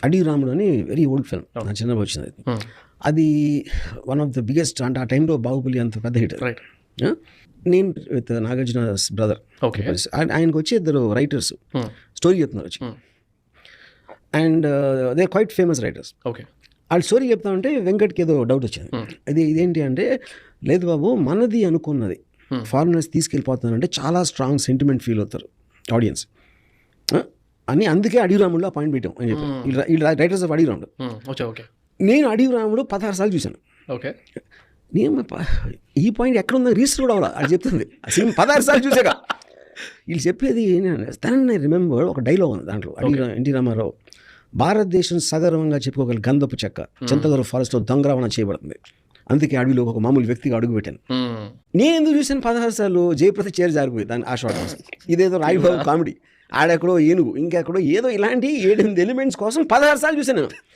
అడవి రాముడు అని వెరీ ఓల్డ్ ఫిల్మ్, నా చిన్నప్పుడు వచ్చింది అది. అది వన్ ఆఫ్ ద బిగ్గెస్ట్, అంటే ఆ టైంలో బాహుబలి అంత పెద్ద హిట్. రైట్. నేను విత్ నాగార్జున బ్రదర్, ఓకే. ఆయనకు వచ్చి ఇద్దరు రైటర్స్ స్టోరీ చెప్తున్నారు వచ్చి, and they quiet famous writers. Okay. వాళ్ళు స్టోరీ చెప్తా ఉంటే వెంకట్కి ఏదో డౌట్ వచ్చింది. ఇదేంటి అంటే, లేదు బాబు మనది అనుకున్నది ఫారినర్స్ తీసుకెళ్ళిపోతున్నారంటే చాలా స్ట్రాంగ్ సెంటిమెంట్ ఫీల్ అవుతారు ఆడియన్స్ అని, అందుకే అడవి రాముడులో పాయింట్ పెట్టాం అని చెప్పి వీళ్ళు రైటర్స్ ఆఫ్ అడవి రాముడు. ఓకే. నేను అడవి రాముడు 16 సార్లు చూశాను. ఓకే. నేను ఈ పాయింట్ ఎక్కడ ఉందో రిజిస్టర్ కూడా అవ్వాలి, అది చెప్తుంది ఆ సినిమా 16 సార్లు చూసాక. వీళ్ళు చెప్పేది తనని రిమెంబర్ ఒక డైలాగ్ ఉంది దాంట్లో, ఎన్టీ రామారావు, భారతదేశం సగర్వంగా చెప్పుకోగల గంధపు చెక్క చింతగరు ఫారెస్ట్లో దొంగరవాణా చేయబడుతుంది, అందుకే అడవిలో ఒక మామూలు వ్యక్తిగా అడుగు పెట్టాను. నేను ఎందుకు చూసాను 16 సార్లు? జయప్రద చేరి జారిపోయి దాన్ని ఆశ్వాసం. ఇదేదో రాయిబాబు కామెడీ, ఆడెక్కడో ఏనుగు, ఇంకెక్కడో ఏదో ఇలాంటి 7-8 ఎలిమెంట్స్ కోసం 16 సార్లు చూసాను.